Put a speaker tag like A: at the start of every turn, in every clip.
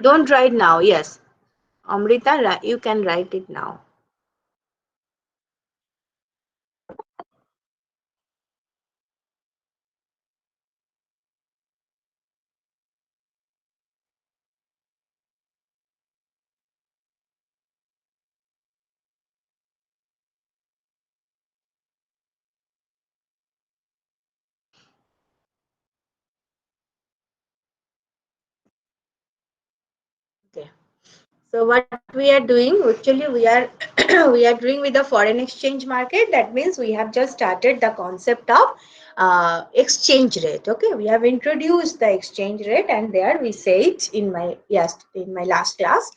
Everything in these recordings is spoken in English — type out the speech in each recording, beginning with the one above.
A: Don't write now. Yes. Amrita, you can write it now. Okay. So what we are doing, actually we are we are doing with the foreign exchange market. That means we have just started the concept of exchange rate. Okay, we have introduced the exchange rate, and there we said in my last class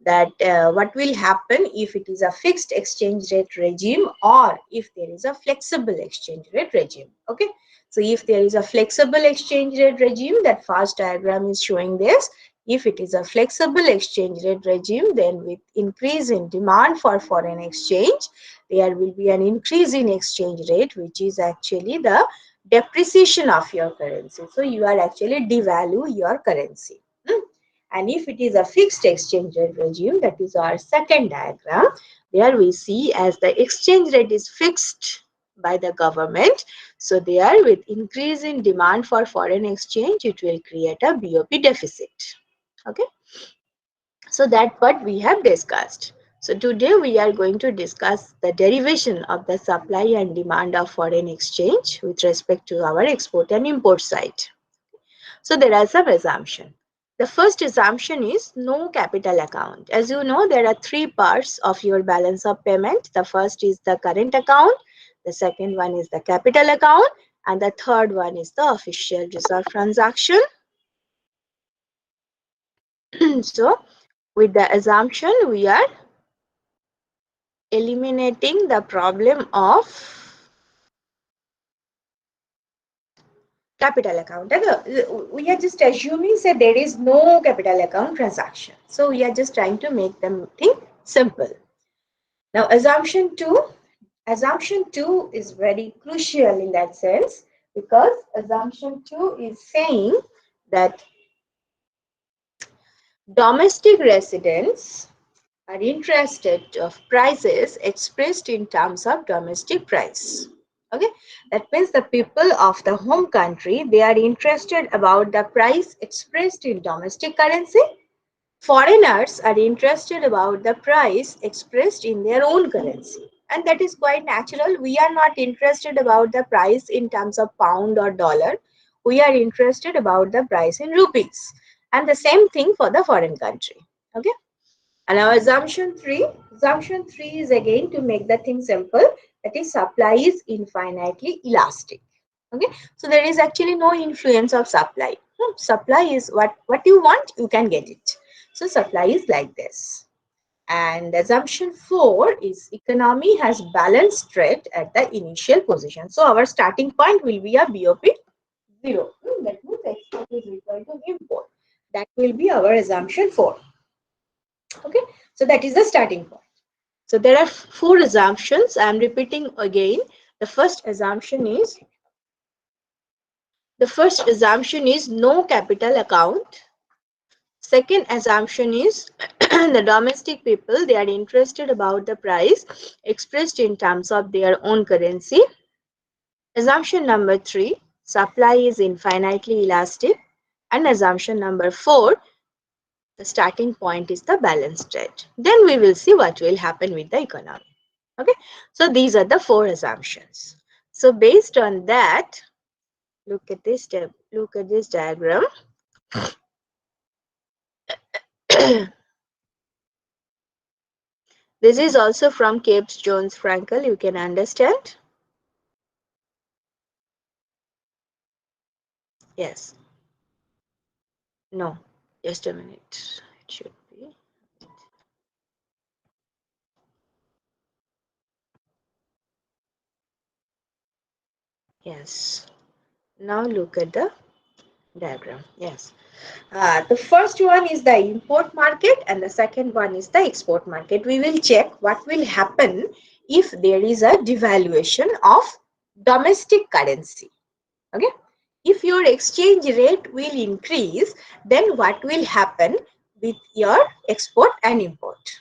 A: that what will happen if it is a fixed exchange rate regime or if there is a flexible exchange rate regime. Okay, so if there is a flexible exchange rate regime, that first diagram is showing this. If it is a flexible exchange rate regime, then with increase in demand for foreign exchange, there will be an increase in exchange rate, which is actually the depreciation of your currency. So you are actually devalue your currency. And if it is a fixed exchange rate regime, that is our second diagram, there we see as the exchange rate is fixed by the government. So there, with increase in demand for foreign exchange, it will create a BOP deficit. Okay, so that's what we have discussed. So today we are going to discuss the derivation of the supply and demand of foreign exchange with respect to our export and import side. So there are some assumptions. The first assumption is no capital account. As you know, there are three parts of your balance of payment. The first is the current account, the second one is the capital account, and the third one is the official reserve transaction. So with the assumption, we are eliminating the problem of capital account. We are just assuming that there is no capital account transaction. So we are just trying to make them think simple. Now assumption two is very crucial in that sense, because assumption two is saying that domestic residents are interested of prices expressed in terms of domestic price. Okay, that means the people of the home country, they are interested about the price expressed in domestic currency. Foreigners are interested about the price expressed in their own currency, and that is quite natural. We are not interested about the price in terms of pound or dollar. We are interested about the price in rupees, and the same thing for the foreign country. Okay, and our assumption three is again to make the thing simple, that is supply is infinitely elastic. Okay, so there is actually no influence of supply. Supply is what you want, you can get it. So supply is like this. And assumption four is economy has balanced trade at the initial position. So our starting point will be a BOP 0. That means export is equal to import. That will be our assumption 4. Okay, so that is the starting point. So there are four assumptions. I am repeating again. The first assumption is no capital account. Second assumption is the domestic people, they are interested about the price expressed in terms of their own currency. Assumption number 3, supply is infinitely elastic. And assumption number 4, the starting point is the balanced trade. Then we will see what will happen with the economy. Okay, so these are the four assumptions. So based on that, look at this diagram. This is also from Capes Jones Frankel, you can understand. Yes. No, just a minute. It should be. Yes. Now look at the diagram. Yes. The first one is the import market and the second one is the export market. We will check what will happen if there is a devaluation of domestic currency. Okay. If your exchange rate will increase, then what will happen with your export and import.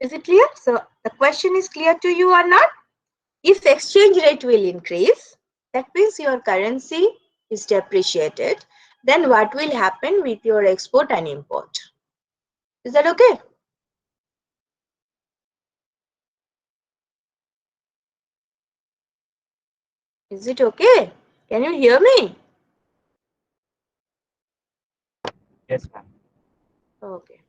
A: Is it clear? So the question is clear to you or not? If exchange rate will increase, that means your currency is depreciated, then what will happen with your export and import? Is that okay? Is it okay? Can you hear me?
B: Yes, ma'am.
A: Okay.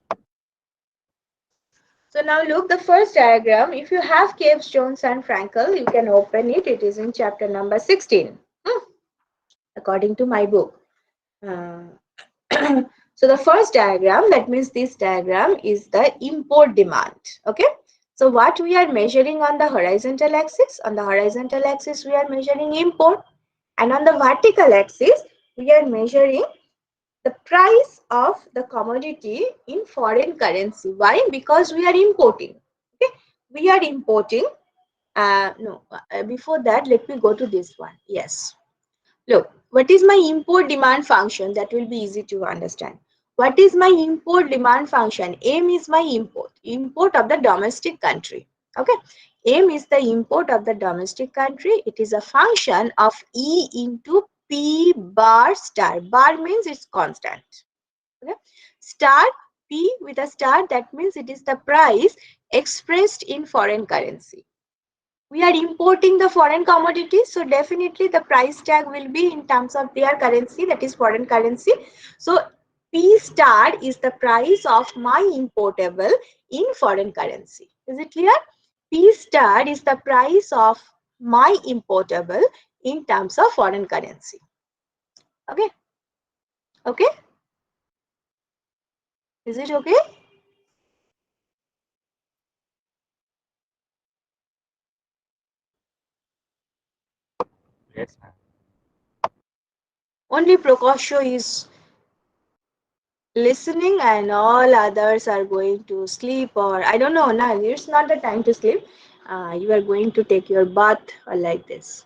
A: So now look the first diagram. If you have Caves, Jones and Frankel, you can open it. It is in chapter number 16, according to my book. Uh, so the first diagram, that means this diagram is the import demand. Okay. So what we are measuring on the horizontal axis? On the horizontal axis, we are measuring import. And on the vertical axis, we are measuring the price of the commodity in foreign currency. Why? Because we are importing. Okay. We are importing. Before that, let me go to this one. Yes. Look, what is my import demand function? That will be easy to understand. What is my import demand function? M is my import of the domestic country. Okay, M is the import of the domestic country. It is a function of E into P bar star. Bar means it's constant. Okay, star P with a star, that means it is the price expressed in foreign currency. We are importing the foreign commodities, so definitely the price tag will be in terms of their currency, that is foreign currency. So P star is the price of my importable in foreign currency. Is it clear? P star is the price of my importable in terms of foreign currency. Okay. Okay, is it okay?
B: Yes, ma'am.
A: Only Prokosho is listening and all others are going to sleep, or I don't know. Now it's not the time to sleep. You are going to take your bath or like this.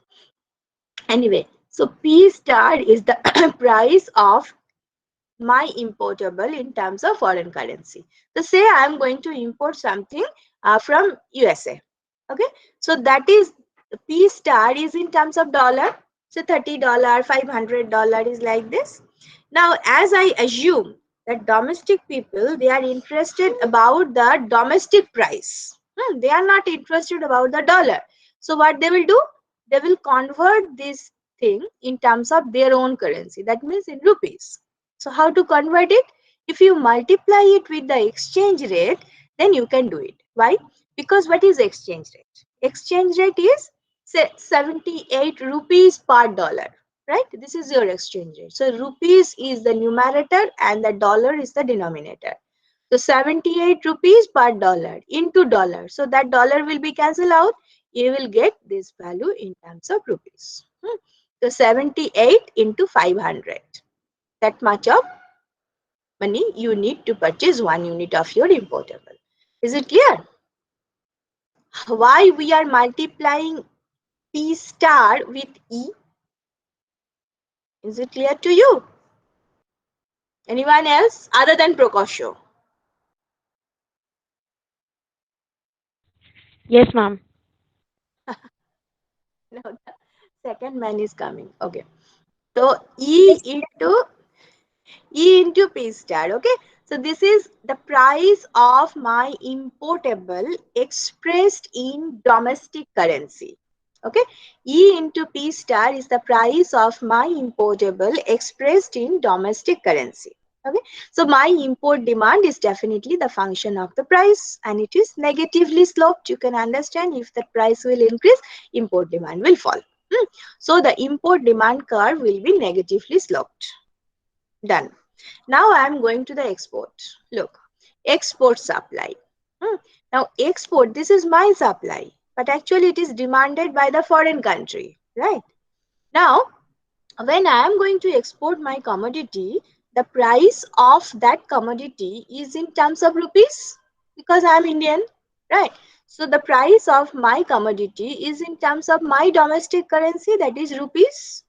A: Anyway, so P star is the price of my importable in terms of foreign currency. So say I am going to import something from USA. Okay, so that is P star is in terms of dollar. So $30, $500 is like this. Now, as I assume that domestic people, they are interested about the domestic price. They are not interested about the dollar. So what they will do? They will convert this thing in terms of their own currency. That means in rupees. So how to convert it? If you multiply it with the exchange rate, then you can do it. Why? Because what is exchange rate? Exchange rate is say 78 rupees per dollar, right? This is your exchange rate. So rupees is the numerator and the dollar is the denominator. So 78 rupees per dollar into dollar. So that dollar will be cancelled out. You will get this value in terms of rupees. So 78 into 500. That much of money you need to purchase 1 unit of your importable. Is it clear? Why we are multiplying P star with E? Is it clear to you? Anyone else other than Prokosho?
C: Yes, ma'am.
A: No, the second man is coming. Okay. So E into P star. Okay. So this is the price of my importable expressed in domestic currency. Okay. E into P star is the price of my importable expressed in domestic currency. Okay. So my import demand is definitely the function of the price and it is negatively sloped. You can understand if the price will increase, import demand will fall. So the import demand curve will be negatively sloped. Done. Now I am going to the export. Look, export supply. Now export, this is my supply, but actually it is demanded by the foreign country, right? Now, when I am going to export my commodity, the price of that commodity is in terms of rupees because I am Indian, right? So the price of my commodity is in terms of my domestic currency, that is rupees.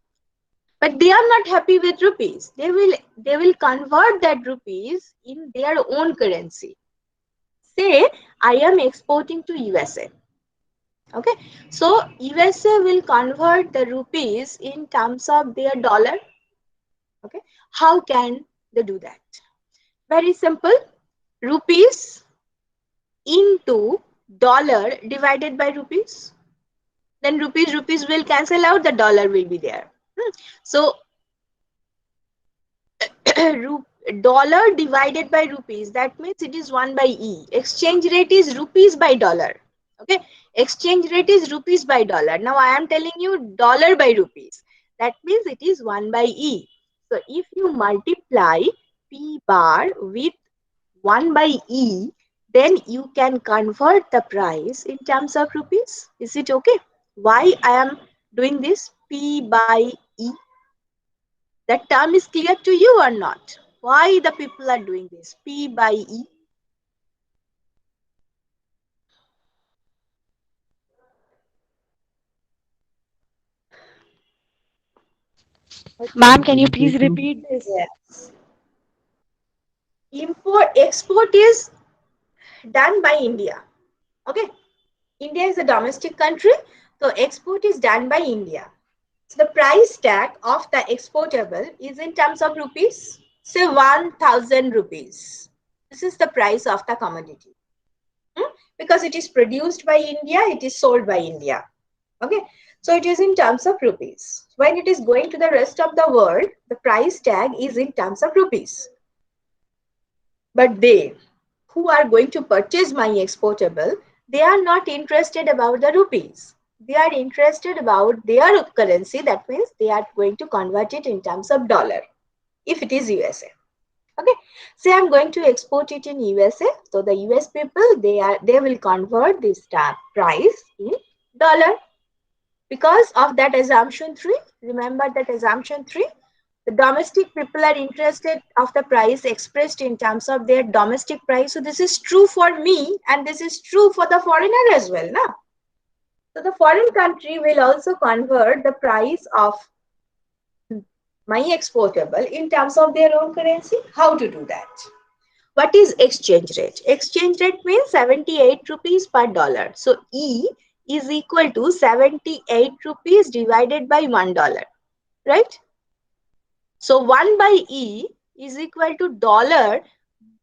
A: But they are not happy with rupees. They will convert that rupees in their own currency. Say I am exporting to USA. Okay, so USA will convert the rupees in terms of their dollar. Okay, how can they do that? Very simple. Rupees into dollar divided by rupees. Then rupees will cancel out, the dollar will be there. So dollar divided by rupees, that means it is 1 by E. Exchange rate is rupees by dollar. Okay, exchange rate is rupees by dollar. Now I am telling you dollar by rupees, that means it is 1 by E. So if you multiply P bar with 1 by E, then you can convert the price in terms of rupees. Is it okay? Why I am doing this? P by E. That term is clear to you or not? Why the people are doing this? P by E.
B: Ma'am, can you please repeat this?
A: Yes. Export is done by India. Okay. India is a domestic country. So export is done by India. So the price tag of the exportable is in terms of rupees. Say 1000 rupees. This is the price of the commodity. Because it is produced by India, it is sold by India. Okay, so it is in terms of rupees. When it is going to the rest of the world, the price tag is in terms of rupees. But they who are going to purchase my exportable, they are not interested about the rupees. They are interested about their currency. That means they are going to convert it in terms of dollar if it is USA. Okay, say I'm going to export it in USA. So the US people, they will convert this price in dollar. Because of that assumption 3, remember that assumption 3, the domestic people are interested of the price expressed in terms of their domestic price. So this is true for me and this is true for the foreigner as well. Na? So the foreign country will also convert the price of my exportable in terms of their own currency. How to do that? What is exchange rate? Exchange rate means 78 rupees per dollar. So E is equal to 78 rupees divided by $1, right? So 1 by E is equal to dollar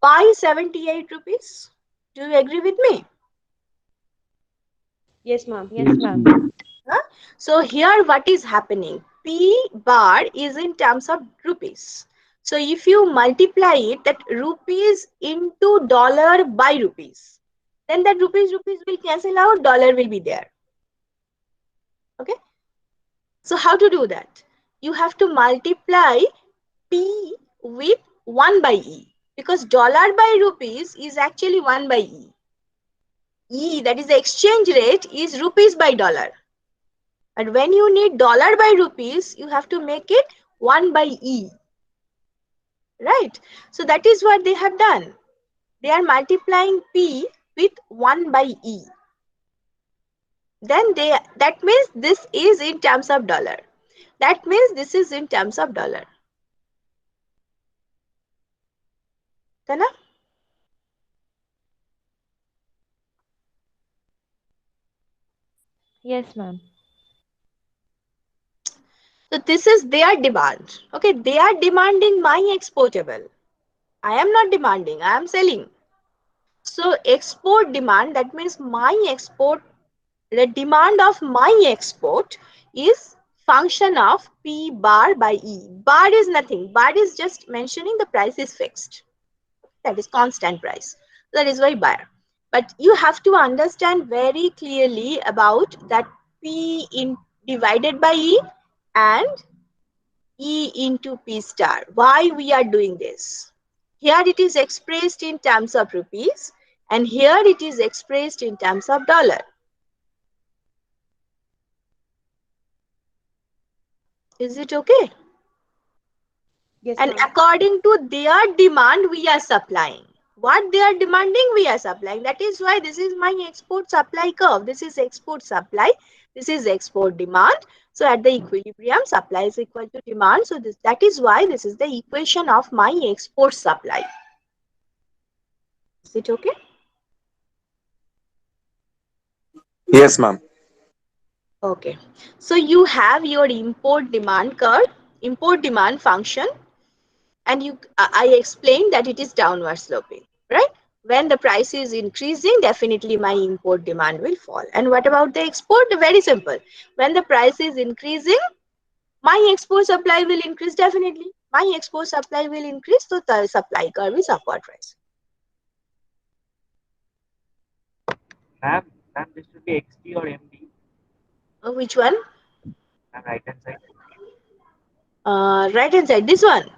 A: by 78 rupees. Do you agree with me?
C: Yes, ma'am.
B: Yes, ma'am.
A: Huh? So here what is happening? P bar is in terms of rupees. So if you multiply it, that rupees into dollar by rupees, then that rupees will cancel out, dollar will be there. Okay. So how to do that? You have to multiply P with 1 by E, because dollar by rupees is actually 1 by E. E, that is the exchange rate, is rupees by dollar. And when you need dollar by rupees, you have to make it 1 by E. Right? So that is what they have done. They are multiplying P with 1 by E. Then that means this is in terms of dollar. That means this is in terms of dollar. Tana?
C: Yes, ma'am.
A: So this is their demand. Okay, they are demanding my exportable. I am not demanding, I am selling. So export demand, that means my export, the demand of my export is function of P bar by E. Bar is nothing. Bar is just mentioning the price is fixed. That is constant price. That is why bar. But you have to understand very clearly about that P in divided by E and E into P star. Why we are doing this? Here it is expressed in terms of rupees and here it is expressed in terms of dollar. Is it okay?
C: Yes,
A: And
C: ma'am.
A: according to their demand, we are supplying. What they are demanding, we are supplying. That is why this is my export supply curve. This is export supply. This is export demand. So at the equilibrium, supply is equal to demand. So that is why this is the equation of my export supply. Is it okay?
C: Yes, ma'am.
A: Okay. So you have your import demand curve, import demand function, and I explained that it is downward sloping, right? When the price is increasing, definitely my import demand will fall. And what about the export? Very simple. When the price is increasing, my export supply will increase. Definitely my export supply will increase, so the supply curve is upward rise.
D: Ma'am, this should be XD or MD.
A: Which one?
D: Ma'am, right hand side.
A: Right hand side, this one.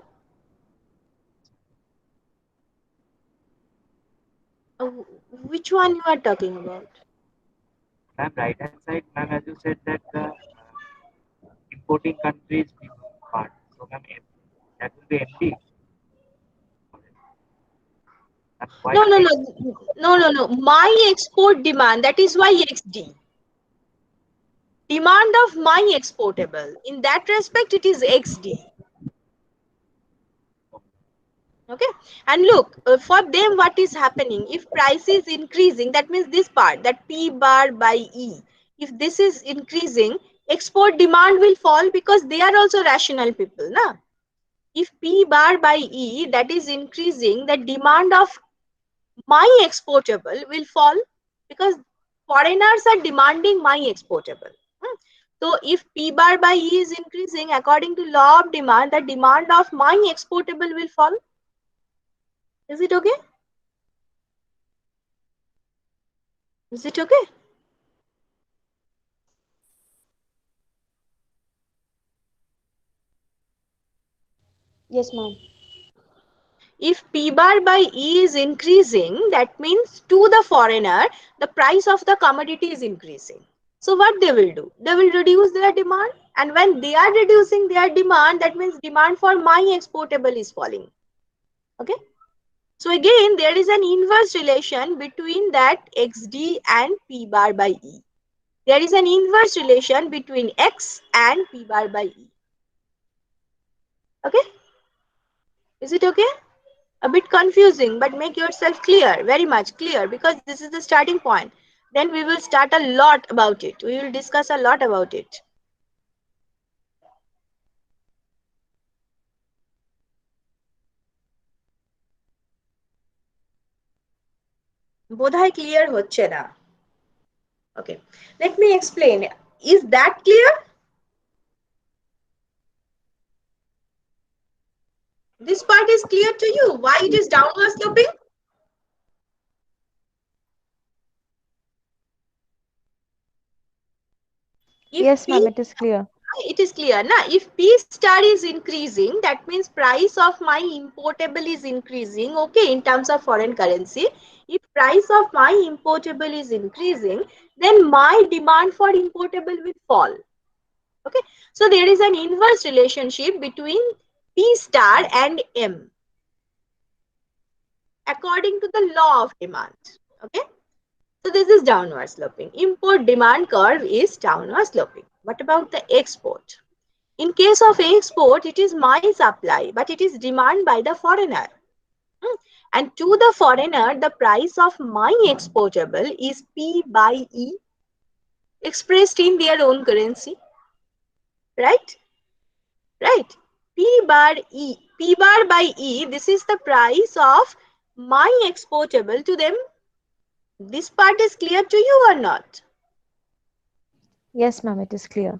A: uh, which one you are talking about?
D: Ma'am, right hand side. Ma'am, as you said that the importing country is part. So, ma'am, that will be MD. Ma'am, why
A: No,
D: not
A: no, no,
D: X?
A: no. My export demand, that is why XD. Demand of my exportable. In that respect, it is XD. Okay. And look, for them, what is happening? If price is increasing, that means this part, that P bar by E. If this is increasing, export demand will fall because they are also rational people. Na? If P bar by E, that is increasing, the demand of my exportable will fall because foreigners are demanding my exportable. So if P bar by E is increasing, according to law of demand, the demand of my exportable will fall. Is it okay? Is it okay?
B: Yes, ma'am.
A: If P bar by E is increasing, that means to the foreigner, the price of the commodity is increasing. So what they will do? They will reduce their demand. And when they are reducing their demand, that means demand for my exportable is falling. Okay. So again, there is an inverse relation between that XD and P bar by E. There is an inverse relation between X and P bar by E. Okay. Is it okay? A bit confusing, but make yourself clear, very much clear, because this is the starting point. Then we will start a lot about it. We will discuss a lot about it. বোধহয় clear হচ্ছে না. Okay, let me explain. Is that clear? This part is clear to you. Why it is downward sloping? If
B: Yes, ma'am,
A: P,
B: it is clear.
A: it is clear na, if P star is increasing, that means price of my importable is increasing, okay, in terms of foreign currency. If price of my importable is increasing, then my demand for importable will fall. Okay, so there is an inverse relationship between P star and M according to the law of demand. Okay, so this is downward sloping. Import demand curve is downward sloping. What about the export? In case of export, it is my supply, but it is demand by the foreigner. And to the foreigner, the price of my exportable is P by E, expressed in their own currency. Right? Right. P bar E. P bar by E, this is the price of my exportable to them. This part is clear to you or not?
B: Yes, ma'am, it is clear.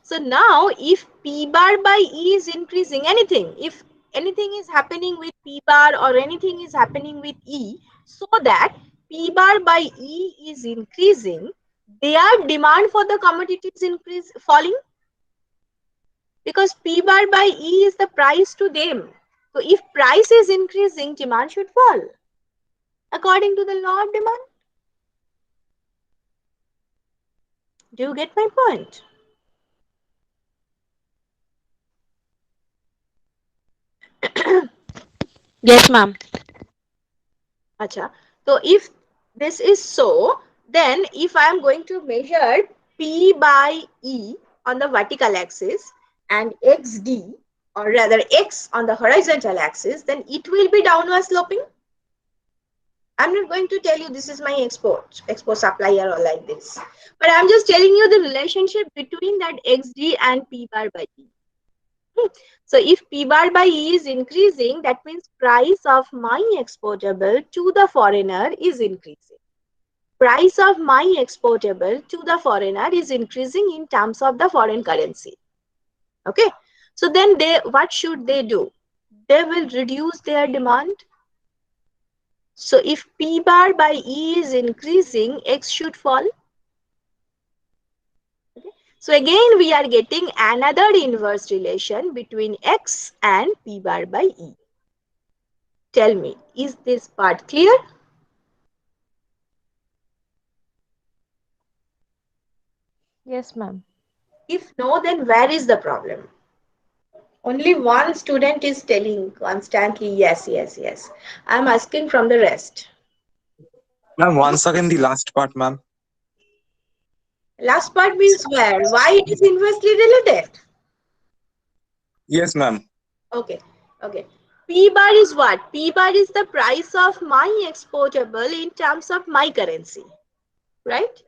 A: So now if P bar by E is increasing, anything, if anything is happening with P bar or anything is happening with E, so that P bar by E is increasing, their demand for the commodity is falling, because P bar by E is the price to them. So if price is increasing, demand should fall according to the law of demand. Do you get my point?
B: Yes, ma'am.
A: Acha. So if this is so, then if I am going to measure P by E on the vertical axis and XD, or rather X on the horizontal axis, then it will be downward sloping. I'm not going to tell you this is my export supplier or like this, but I'm just telling you the relationship between that XD and P bar by E. So if P bar by E is increasing, that means price of my exportable to the foreigner is increasing. Price of my exportable to the foreigner is increasing in terms of the foreign currency. Okay. So then what should they do? They will reduce their demand. So if P bar by E is increasing, X should fall. Okay. So again, we are getting another inverse relation between X and P bar by E. Tell me, is this part clear?
B: Yes, ma'am.
A: If no, then where is the problem? Only one student is telling constantly, yes, yes, yes. I'm asking from the rest.
C: Ma'am, once again the last part, ma'am.
A: Last part means where? Why it is inversely related?
C: Yes, ma'am.
A: Okay, okay. P bar is what? P bar is the price of my exportable in terms of my currency, right?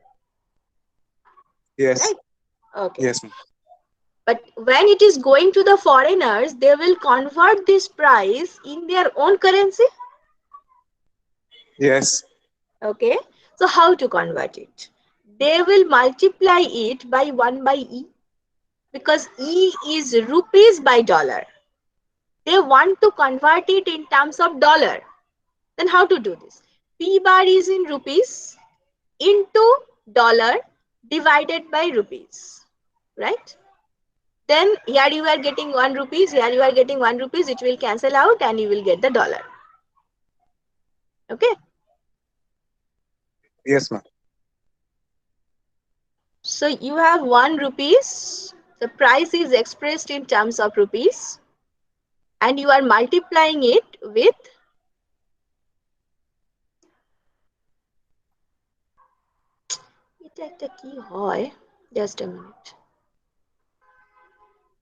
C: Yes.
A: Right? Okay.
C: Yes, ma'am.
A: But when it is going to the foreigners, they will convert this price in their own currency.
C: Yes.
A: Okay. So how to convert it? They will multiply it by 1 by E, because E is rupees by dollar. They want to convert it in terms of dollar. Then how to do this? P bar is in rupees into dollar divided by rupees, right? Then here you are getting 1 rupees, here you are getting 1 rupees, it will cancel out and you will get the dollar. Okay.
C: Yes, ma'am.
A: So you have 1 rupees, the price is expressed in terms of rupees, and you are multiplying it with এটা একটা কি হয়, just a minute.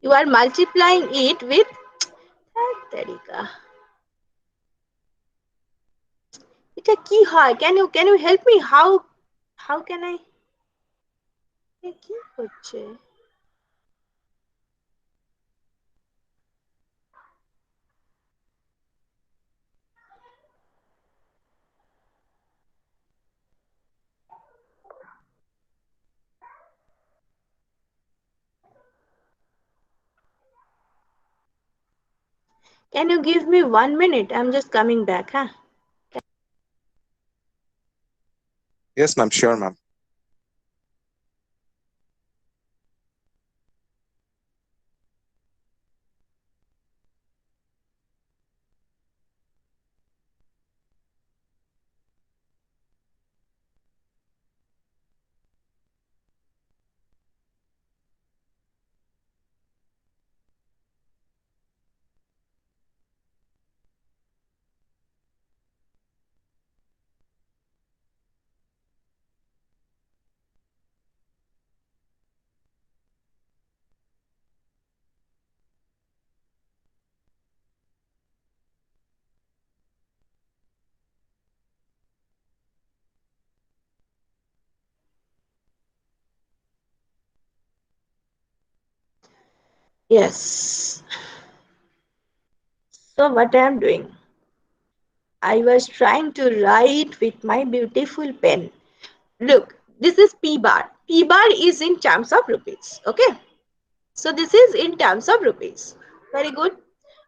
A: You are multiplying it with এটা কি হয়, can you help me, how can I, কি হচ্ছে? Can you give me 1 minute? I'm just coming back, huh?
C: Yes, ma'am. Sure, ma'am.
A: Yes. So what I am doing? I was trying to write with my beautiful pen. Look, this is P bar. P bar is in terms of rupees. Okay. So this is in terms of rupees. Very good.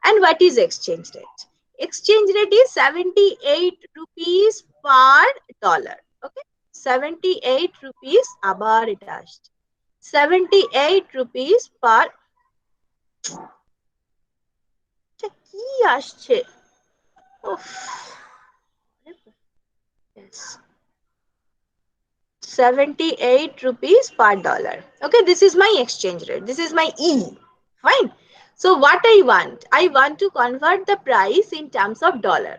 A: And what is exchange rate? Exchange rate is 78 rupees per dollar. Okay. 78 rupees. Abar it আসছে 78 rupees per. কি আসছে? Oof. Yes. 78 rupees per dollar. Okay, this is my exchange rate. This is my E. Fine. So what I want to convert the price in terms of dollar.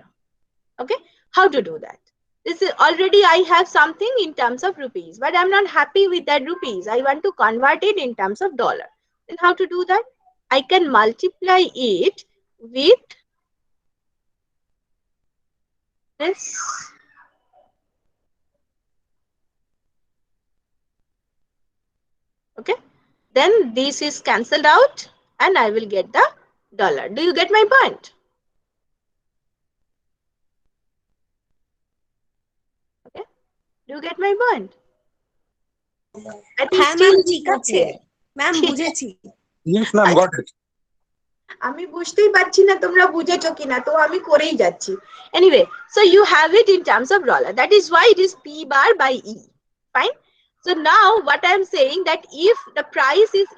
A: Okay. How to do that? This is already I have something in terms of rupees, but I'm not happy with that rupees. I want to convert it in terms of dollar. Then how to do that? I can multiply it with this. Okay. Then this is cancelled out and I will get the dollar. Do you get my point? Okay. Do you get my point? I think still
E: ঠিক আছে ma'am বুঝেছি
C: Yes, ma'am, got it.
A: আমি বুঝতেই পারছি না তোমরা বুঝেছো কিনা, তো আমি করেই যাচ্ছি। Anyway, so you have it in terms of dollar. That is why it is P bar by E. Fine. So now what I am saying that if the price is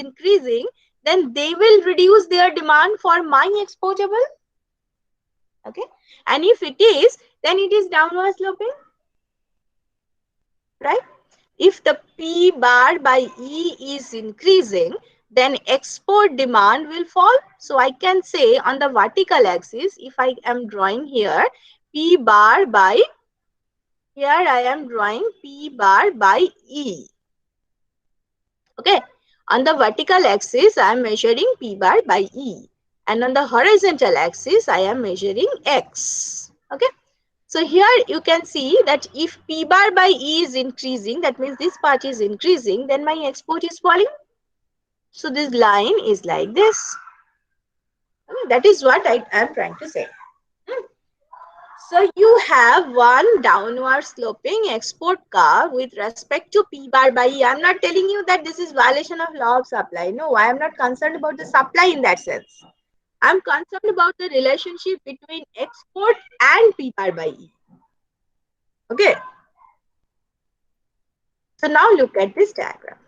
A: increasing, then they will reduce their demand for my exportable. Okay. And if it is, then it is downward sloping. Right? If the P bar by E is increasing, then export demand will fall. So I can say on the vertical axis, if I am drawing here, P bar by, here I am drawing P bar by E. Okay. On the vertical axis, I am measuring P bar by E. And on the horizontal axis, I am measuring X. Okay. So here you can see that if P bar by E is increasing, that means this part is increasing, then my export is falling. So this line is like this. Okay, that is what I am trying to say. So you have one downward sloping export curve with respect to P bar by E. I am not telling you that this is violation of law of supply. No, I am not concerned about the supply in that sense. I am concerned about the relationship between export and P bar by E. Okay. So now look at this diagram.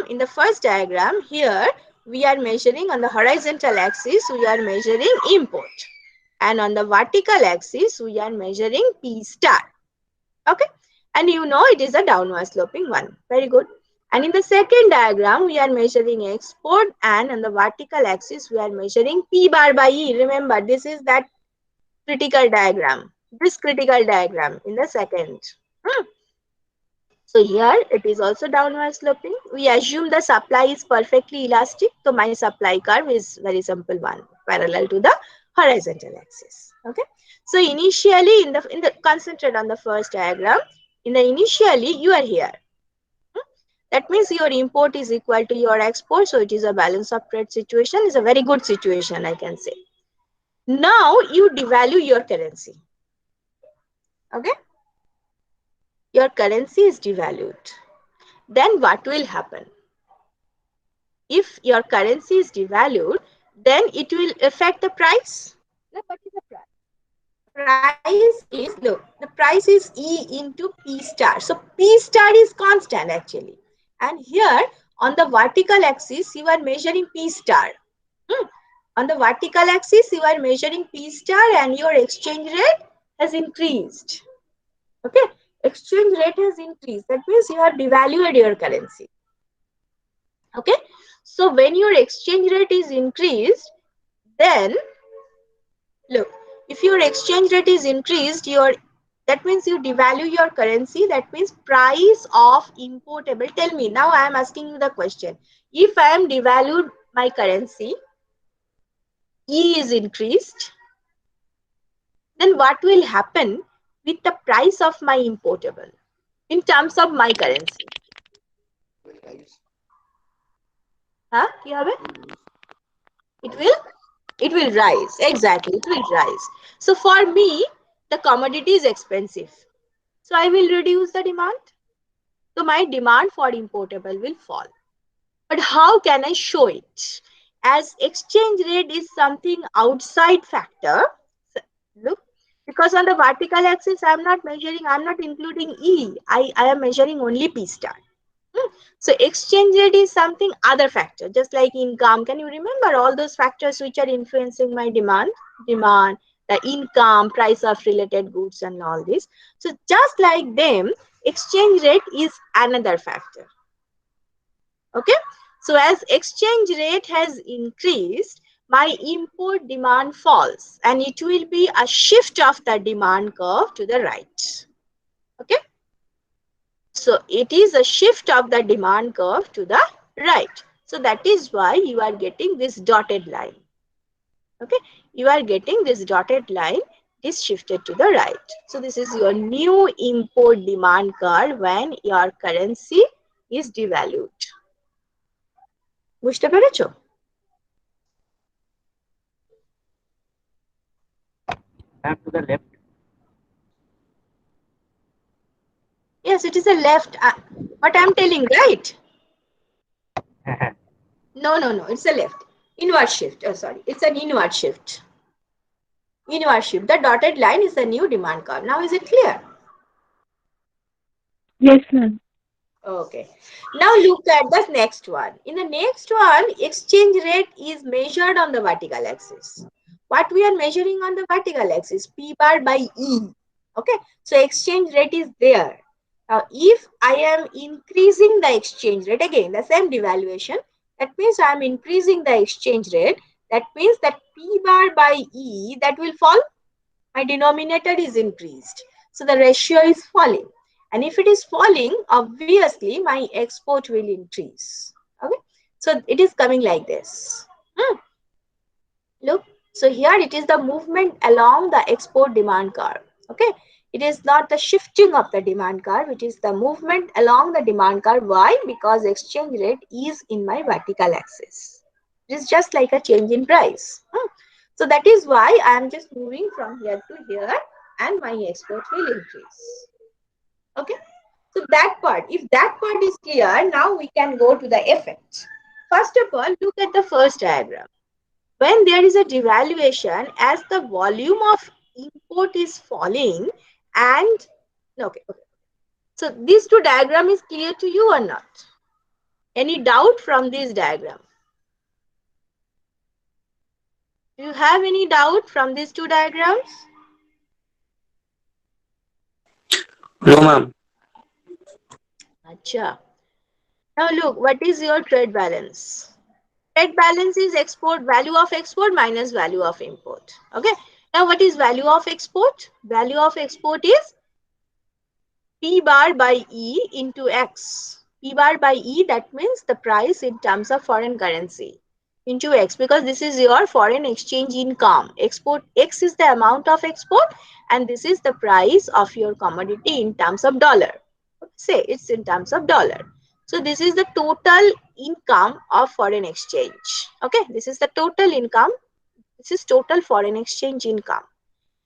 A: In the first diagram here, we are measuring on the horizontal axis, we are measuring import. And on the vertical axis, we are measuring P star. Okay. And you know it is a downward sloping one. Very good. And in the second diagram, we are measuring export, and on the vertical axis, we are measuring P bar by E. Remember, this is that critical diagram. This critical diagram in the second. So here it is also downward sloping. We assume the supply is perfectly elastic. So my supply curve is very simple one, parallel to the horizontal axis. Okay. So initially in the concentrate on the first diagram, initially you are here. That means your import is equal to your export. So it is a balance of trade situation. It's a very good situation, I can say. Now you devalue your currency. Okay. Your currency is devalued. Then what will happen? If your currency is devalued, then it will affect the price. Now, what is the price? Price is, look, the price is E into P star. So P star is constant actually. And here on the vertical axis, you are measuring P star. On the vertical axis, you are measuring P star and your exchange rate has increased. Okay. Exchange rate has increased. That means you have devalued your currency. Okay. So when your exchange rate is increased, then look, if your exchange rate is increased, that means you devalue your currency. That means price of importable. Tell me now, I am asking you the question. If I am devalued my currency, E is increased, then what will happen with the price of my importable in terms of my currency? Huh? It will rise. Exactly, it will rise. So for me, the commodity is expensive. So I will reduce the demand. So my demand for importable will fall. But how can I show it? As exchange rate is something outside factor. So look, because on the vertical axis, I'm not including E. I am measuring only P star. So exchange rate is something other factor, just like income. Can you remember all those factors which are influencing my demand, the income, price of related goods and all this. So just like them, exchange rate is another factor. Okay. So as exchange rate has increased, my import demand falls, and it will be a shift of the demand curve to the right. Okay. So it is a shift of the demand curve to the right. So that is why you are getting this dotted line. Okay. You are getting this dotted line is shifted to the right. So this is your new import demand curve when your currency is devalued. বুঝতে পেরেছো?
D: Ma'am, to the left.
A: Yes, it is a left. What I'm telling, right? No. It's a left. Inward shift. Oh, sorry. It's an inward shift. Inward shift. The dotted line is the new demand curve. Now, is it clear?
B: Yes, ma'am.
A: Okay. Now look at the next one. In the next one, exchange rate is measured on the vertical axis. What we are measuring on the vertical axis? P bar by E. Okay. So exchange rate is there. Now, if I am increasing the exchange rate, again, the same devaluation, that means I am increasing the exchange rate. That means that P bar by E, that will fall. My denominator is increased. So the ratio is falling. And if it is falling, obviously my export will increase. Okay. So it is coming like this. Look. So here it is the movement along the export demand curve. Okay. It is not the shifting of the demand curve. It is the movement along the demand curve. Why? Because exchange rate is in my vertical axis. It is just like a change in price. So that is why I am just moving from here to here and my export will increase. Okay. So that part, if that part is clear, now we can go to the effect. First of all, look at the first diagram. When there is a devaluation, as the volume of import is falling and, okay. So these two diagram is clear to you or not? Any doubt from this diagram? Do you have any doubt from these two diagrams?
F: No, ma'am.
A: Acha. Now look, what is your trade balance? Trade balance is export, value of export minus value of import. Okay. Now what is value of export? Value of export is P bar by E into X. P bar by E, that means the price in terms of foreign currency, into X, because this is your foreign exchange income. Export X is the amount of export and this is the price of your commodity in terms of dollar. Say it's in terms of dollar. So this is the total income of foreign exchange. Okay, this is the total income. This is total foreign exchange income.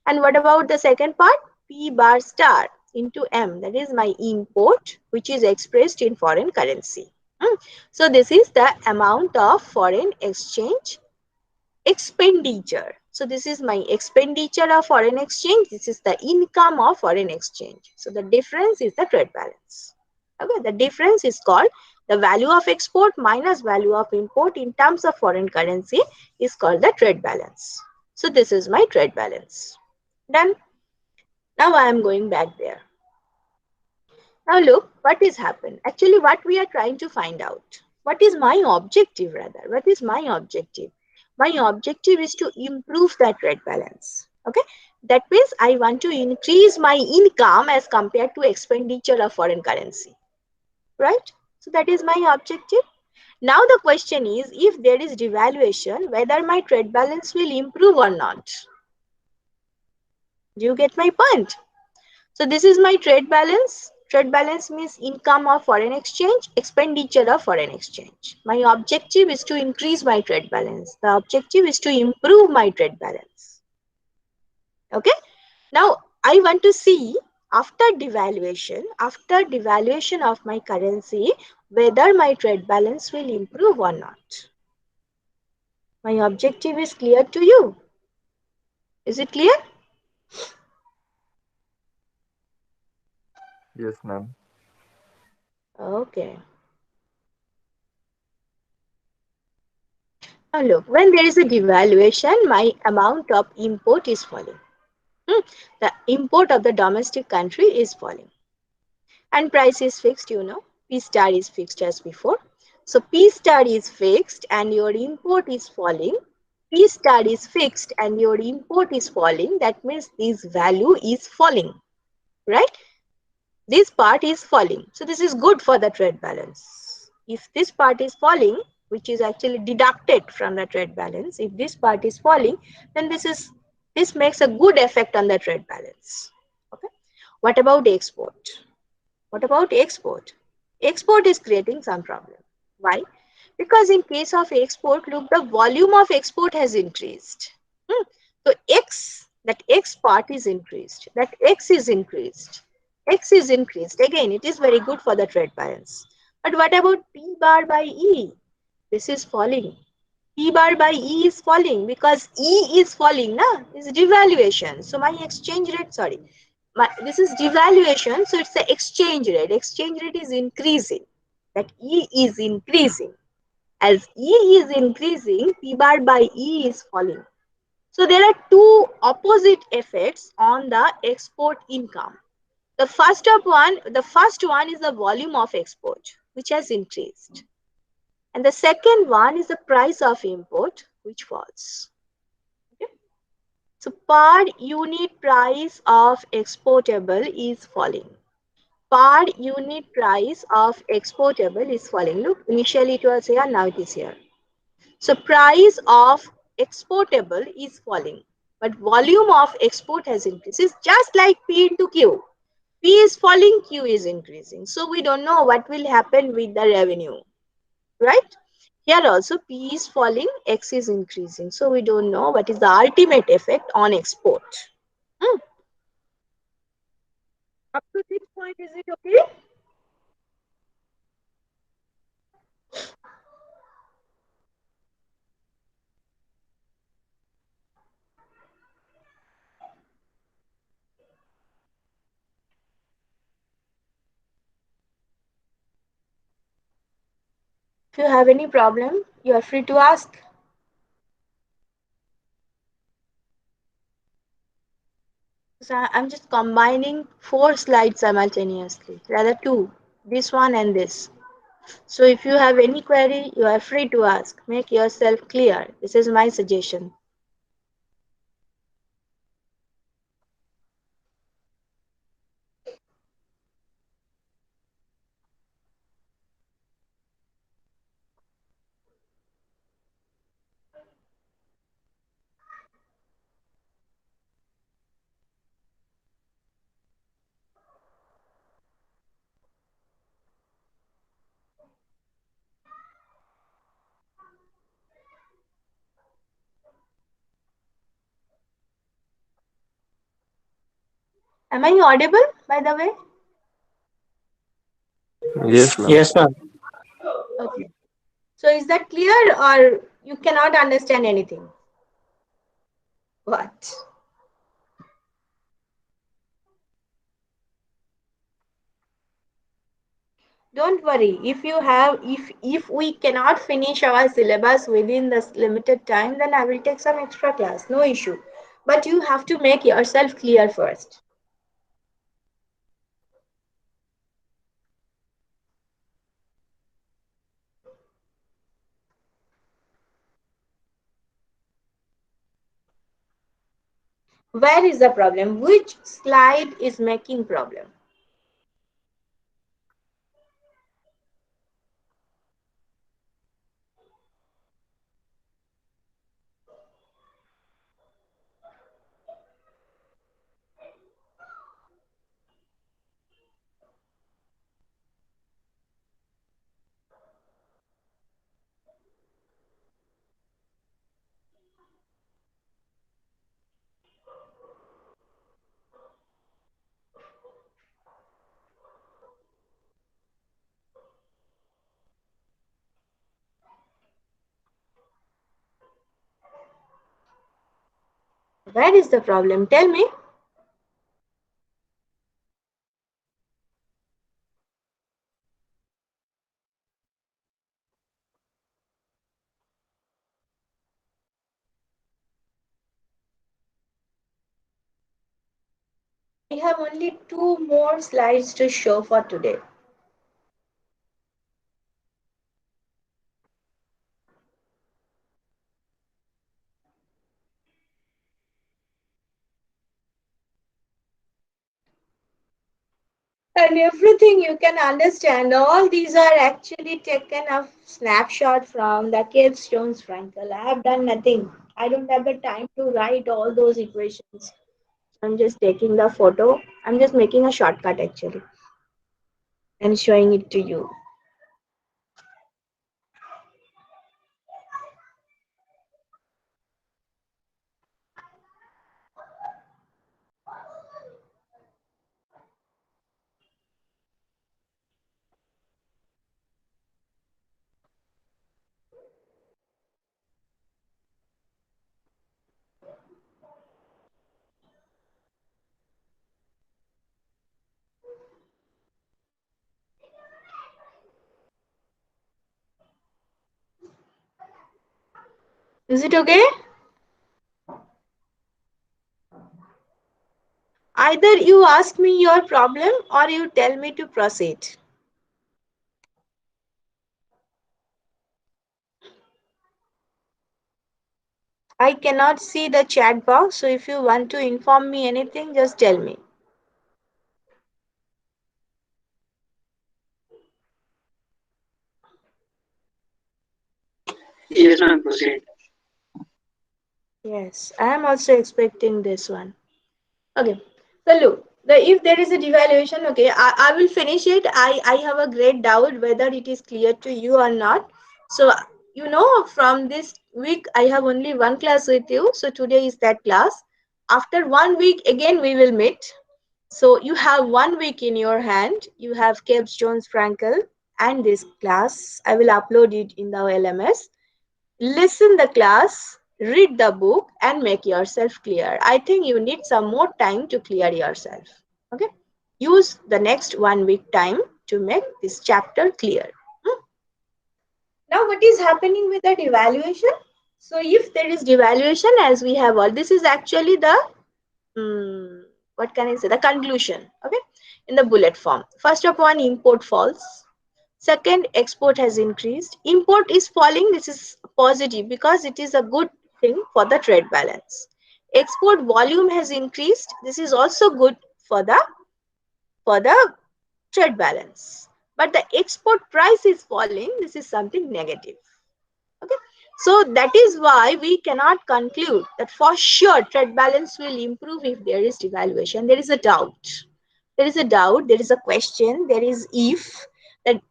A: And what about the second part? P bar star into M, that is my import, which is expressed in foreign currency. So this is the amount of foreign exchange expenditure. So this is my expenditure of foreign exchange. This is the income of foreign exchange. So the difference is the trade balance. Okay, the difference is called the value of export minus value of import in terms of foreign currency is called the trade balance. So this is my trade balance. Done. Now I am going back there. Now look, what is happened? Actually, what we are trying to find out. What is my objective rather? What is my objective? My objective is to improve that trade balance. Okay. That means I want to increase my income as compared to expenditure of foreign currency. Right? So that is my objective. Now the question is, if there is devaluation, whether my trade balance will improve or not. Do you get my point? So this is my trade balance. Trade balance means income of foreign exchange, expenditure of foreign exchange. My objective is to increase my trade balance. The objective is to improve my trade balance. Okay. Now I want to see after devaluation of my currency, whether my trade balance will improve or not. My objective is clear to you. Is it clear?
F: Yes, ma'am.
A: Okay. Now look, when there is a devaluation, my amount of import is falling. The import of the domestic country is falling. And price is fixed, you know. P star is fixed as before. So P star is fixed and your import is falling. P star is fixed and your import is falling, that means this value is falling, right? This part is falling. So this is good for the trade balance. If this part is falling, which is actually deducted from the trade balance, if this part is falling, then this makes a good effect on the trade balance. Okay. What about export? What about export? Export is creating some problem. Why? Because in case of export, look, the volume of export has increased. So that X part is increased. That X is increased. X is increased. Again, it is very good for the trade balance. But what about P bar by E? This is falling. P bar by E is falling because E is falling, na? It's devaluation. So my exchange rate, sorry, this is devaluation. So it's the exchange rate. Exchange rate is increasing. That E is increasing. As E is increasing, P bar by E is falling. So there are two opposite effects on the export income. The first one is the volume of export, which has increased. And the second one is the price of import, which falls. Okay? So per unit price of exportable is falling. Per unit price of exportable is falling. Look, initially it was here, now it is here. So price of exportable is falling, but volume of export has increased. It's just like P into Q. P is falling, Q is increasing. So we don't know what will happen with the revenue, right? Here also P is falling, X is increasing. So we don't know what is the ultimate effect on export. Hmm. Up to this point, is it okay? If you have any problem, you are free to ask. So I'm just combining 4 slides simultaneously, rather 2, this one and this. So if you have any query, you are free to ask. Make yourself clear. This is my suggestion. Am I audible, by the way?
F: Yes, ma'am.
D: Yes, ma'am.
A: Okay. So is that clear or you cannot understand anything? What? Don't worry. If we cannot finish our syllabus within this limited time, then I will take some extra class. No issue. But you have to make yourself clear first. Where is the problem? Which slide is making problem? Where is the problem? Tell me. I have only 2 more slides to show for today. and everything you can understand. All these are actually taken a snapshot from the Cavestone's Frankel. I have done nothing. I don't have the time to write all those equations. I'm just taking the photo. I'm just making a shortcut actually and showing it to you. Is it okay? Either you ask me your problem or you tell me to proceed. I cannot see the chat box, so if you want to inform me anything, just tell me.
F: Yes, ma'am. Proceed.
A: Yes, I am also expecting this one. Okay, so look, if there is a devaluation, okay, I will finish it. I have a great doubt whether it is clear to you or not. So, you know, from this week, I have only one class with you. So, today is that class. After 1 week, again, we will meet. So, you have 1 week in your hand. You have Jones Frankel and this class. I will upload it in the LMS. Listen the class, read the book and make yourself clear. I think you need some more time to clear yourself. Okay, use the next 1 week time to make this chapter clear. Now what is happening with that evaluation? So if there is devaluation, as we have all, this is actually the what can I say, the conclusion. Okay, in the bullet form. First of all, import falls. Second, export has increased. Import is falling. This is positive because it is a good thing for the trade balance. Export volume has increased. This is also good for the trade balance. But the export price is falling. This is something negative. Okay. So that is why we cannot conclude that for sure trade balance will improve if there is devaluation. There is a doubt. There is a doubt. There is a question. There is if that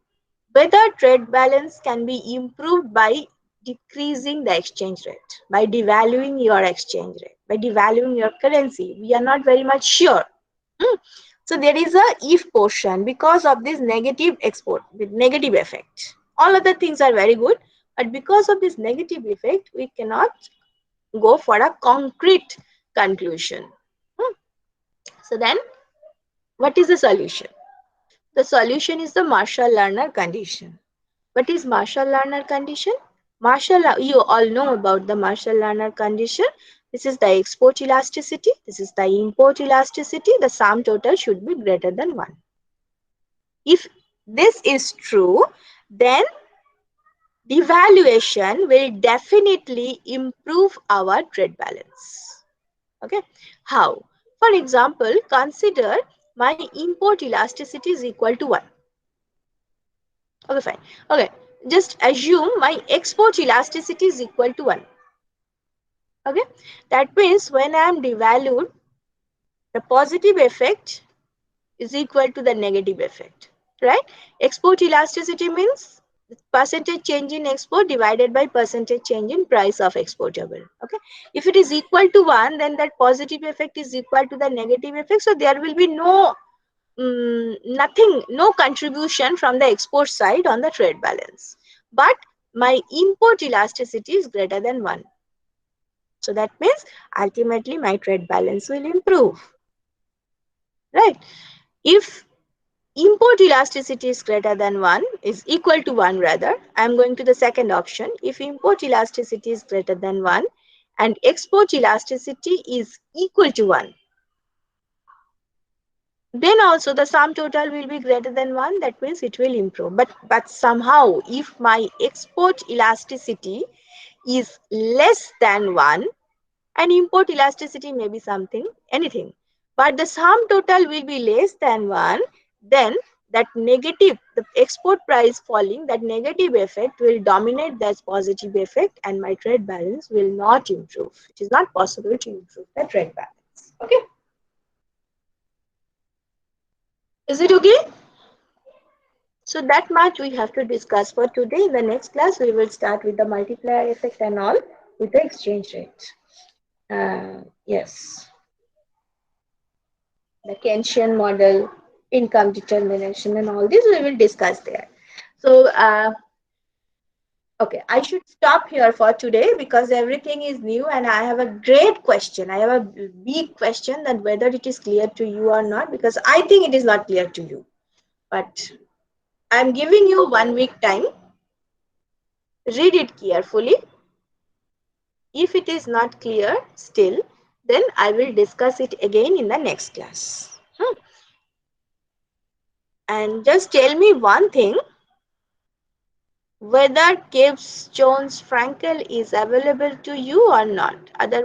A: whether trade balance can be improved by decreasing the exchange rate, by devaluing your exchange rate, by devaluing your currency. We are not very much sure. Hmm. So there is a if portion because of this negative export with negative effect. All other things are very good, but because of this negative effect, we cannot go for a concrete conclusion. Hmm. So then, what is the solution? The solution is the Marshall-Lerner condition. What is Marshall-Lerner condition? You all know about the Marshall-Lerner condition. This is the export elasticity. This is the import elasticity. The sum total should be greater than 1. If this is true, then devaluation will definitely improve our trade balance. Okay. How? For example, consider my import elasticity is equal to 1. Okay, fine. Okay, just assume my export elasticity is equal to 1. Okay, that means when I am devalued, the positive effect is equal to the negative effect, right? Export elasticity means percentage change in export divided by percentage change in price of exportable. Okay, if it is equal to 1, then that positive effect is equal to the negative effect. So there will be nothing, no contribution from the export side on the trade balance. But my import elasticity is greater than 1. So that means ultimately my trade balance will improve, right? If import elasticity is greater than 1, is equal to 1 rather, I am going to the second option. If import elasticity is greater than 1 and export elasticity is equal to 1, then also the sum total will be greater than 1. That means it will improve. But somehow if my export elasticity is less than 1 and import elasticity may be something, anything, but the sum total will be less than 1, then that negative, the export price falling, that negative effect will dominate that positive effect, and my trade balance will not improve. It is not possible to improve the trade balance. Okay. Is it okay? So that much we have to discuss for today. In the next class, we will start with the multiplier effect and all with the exchange rate. Yes. The Keynesian model, income determination, and all this we will discuss there. So, okay, I should stop here for today because everything is new and I have a great question. I have a big question that whether it is clear to you or not, because I think it is not clear to you. But I'm giving you 1 week time. Read it carefully. If it is not clear still, then I will discuss it again in the next class. And just tell me one thing, whether Gibbs Jones Frankel is available to you or not. Otherwise,